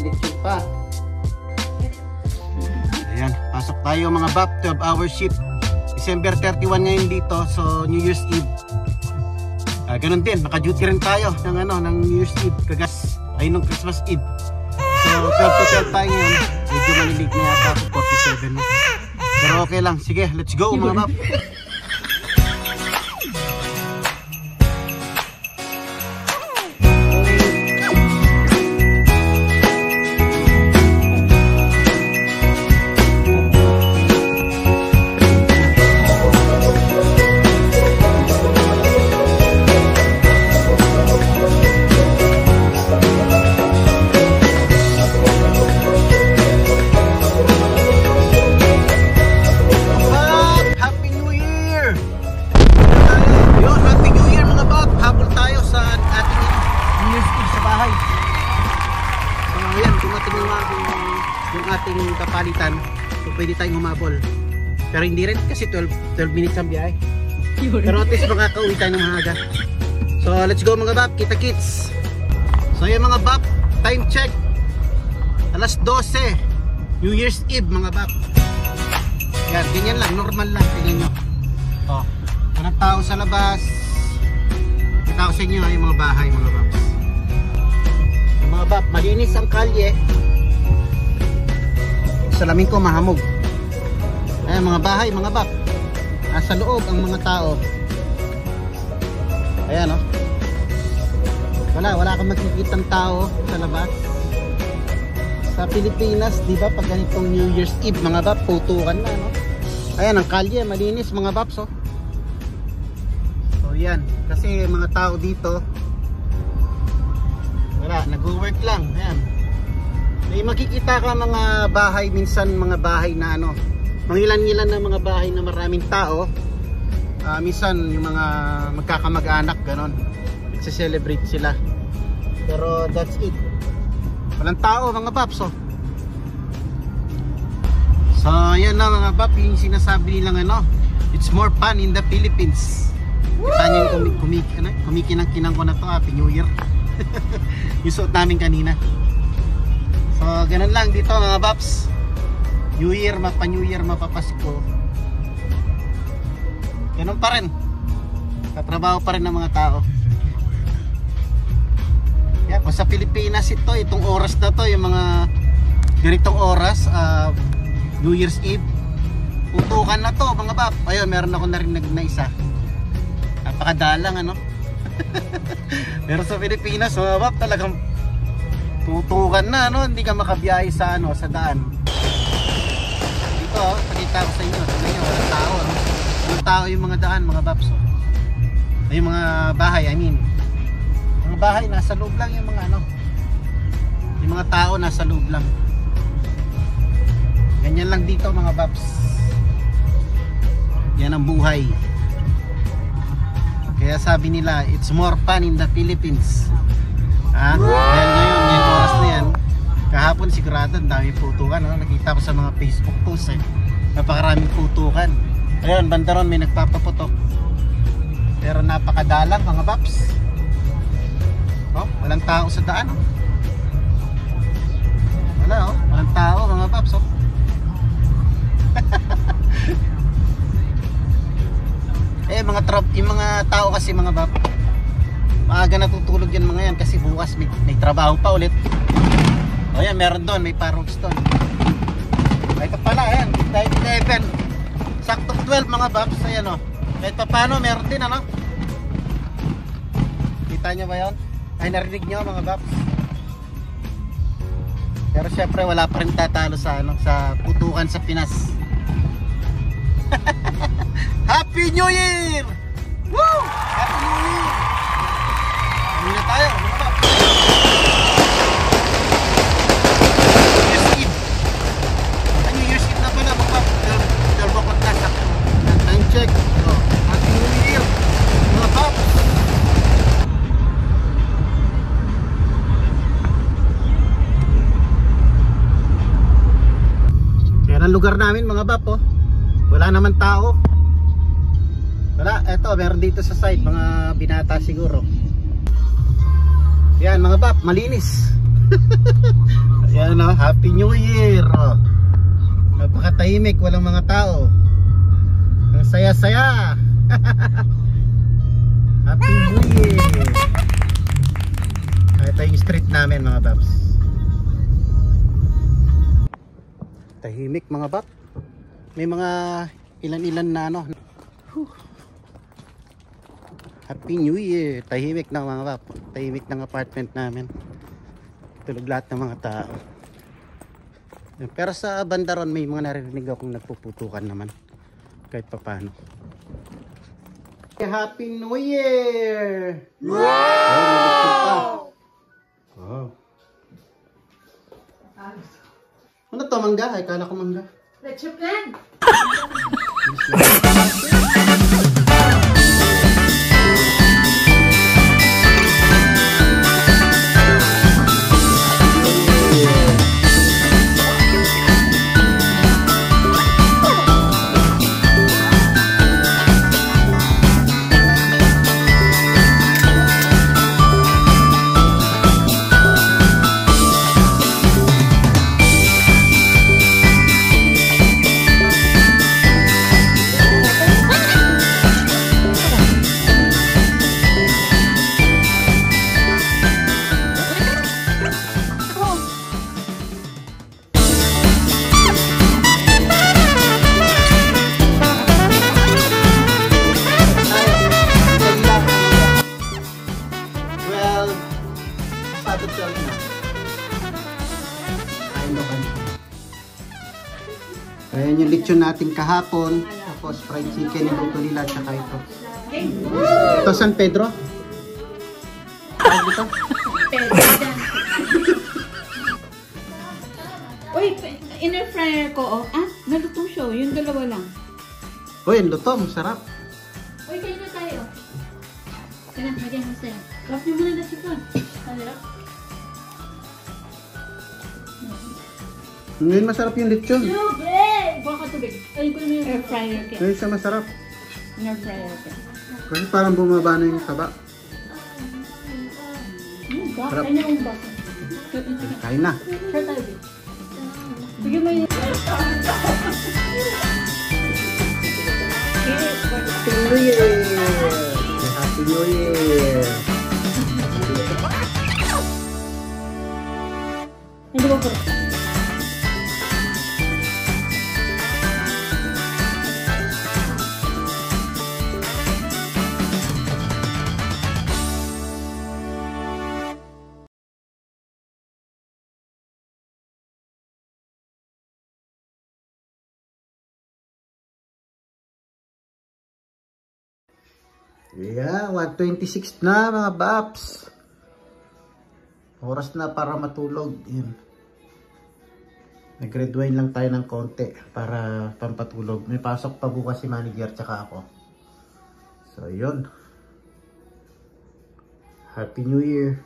lechon pa. Ayan, pasok tayo mga bab, 12-hour shift. December 31 ngayon dito, so New Year's Eve. Ganun din, naka-duty rin tayo ng New Year's Eve, kagas ay nung Christmas Eve. So 12 to 12 tayo ngayon. Medyo malilig na yata ako, 47 na. Pero okay lang, sige, let's go mga bab. Ating kapalitan, so pwede tayong humabol, pero hindi rin kasi 12 minutes ang biyahe, pero at least makakauwi tayo ng maaga. So let's go mga bab, kita kits. So yung mga bab, time check alas 12, New Year's Eve mga bab. Yan, ganyan lang, normal lang, tingnan nyo. Walang tao sa labas. Kita ko sa inyo yung mga bahay mga bab. Yung mga bab, malinis ang kalye. Salamin ko mahamog. Ayan mga bahay, mga bab. Nasa loob ang mga tao. Ayan o. Wala kang makikitang tao sa labas. Sa Pilipinas, di ba, pag ganitong New Year's Eve, mga bab, putukan na, no? Ayan, ang kalye, malinis, mga babs, oh. So, yan. Kasi mga tao dito, wala, nag-work lang. Ayan. May makikita ka mga bahay, minsan mga bahay na mangilan-ngilan na mga bahay na maraming tao. Minsan yung mga magkakamag-anak, ganon. Nagse-celebrate sila. Pero that's it. Walang tao mga paps, oh. So yan na mga paps, yung sinasabi nilang it's more fun in the Philippines. Kita niyo yung kumikinang-kinang ko na to, Happy New Year. Yung suot namin kanina. So ganun lang dito mga paps. New Year, mapa-New Year, mapapasko. Ganun pa rin. Katrabaho pa rin ng mga tao. Yeah, kung sa Pilipinas itong oras na to, yung mga ganitong oras, New Year's Eve, putukan na to mga bab. Ayun, meron ako narinig na isa. Napakadalang Pero sa Pilipinas mga bab, talagang tutukan na, hindi ka makabiyahe sa sa daan. Dito, pakita ko sa inyo, walang tao, walang tao yung mga daan mga babs. Yung mga bahay, mga bahay nasa loob lang, yung mga yung mga tao nasa loob lang. Ganyan lang dito mga babs. Yan ang buhay. Kaya sabi nila, it's more fun in the Philippines. Dahil ngayon, yung oras na yan, kahapon sigurado ang dami putukan, nakita ko sa mga Facebook posts, napakaraming putukan. Ayun, bandaron may nagpapaputok, pero napakadalang mga paps. Walang tao sa daan, walang tao mga paps. Yung mga tao kasi mga paps, maaga natutulog yan mga yan kasi bukas may trabaho pa ulit. O yan, meron doon, may parogs doon. Ito pala, ayan, dahil 11 saktong 12 mga babs. Ayan kahit pa paano meron din kita nyo ba yun? Ay, narinig nyo mga babs. Pero syempre wala pa rin tatalo sa putukan sa Pinas. Happy New Year! Woo! Happy New Year! Hindi na tayo mga babs. New Year's Eve na pala mga babs. Dalawang kontak. Time check. Happy New Year mga babs. Yan ang lugar namin mga bab, wala naman tao. Wala, eto meron dito sa side mga binata siguro. Yan mga bab, malinis. Ayan o, Happy New Year. Napakatahimik, walang mga tao. Ang saya-saya. Happy New Year. Ito yung street namin mga babs. Tahimik mga bab. May mga ilan-ilan na ano. Happy New Year. Tahimik na mga bab. Tahimik ng apartment namin. Tulog lahat ng mga tao. Pero sa bandaron may mga naririnig akong nagpuputukan naman. Kahit papano. Happy New Year! Wow! Wow! Ano to, mangga? Ay, kala ko mangga. Leche plan! Ayan yung lechon natin kahapon. Tapos fried chicken, niluto nila at saka ito. Ito San Pedro? Tawag dito? Pedro dyan. Uy, inner fryer ko, oh. Ah, nalutong siya. Yung dalawa lang. Uy, ang luto. Masarap. Uy, kayo na tayo. Kaya, magyan mo sa'yo. Drop niyo muna na chicken. Sarap. Ngayon masarap yung lechon. Tubig! Buka tubig. Ayun ko na yung air fryer ko. Ngayon siya masarap. Air fryer ko. Kasi parang bumaba na yung taba. Sarap. Kain na yung basa. Kain na. Share tayo, babe. Bigyan mo yung... Happy New Year! Happy New Year! Hindi ba po? Yeah, 1:26 na mga baps. Oras na para matulog. Yan. Nag-red wine lang tayo ng konti para pampatulog. May pasok pa bukas si manager tsaka ako. So, yun. Happy New Year.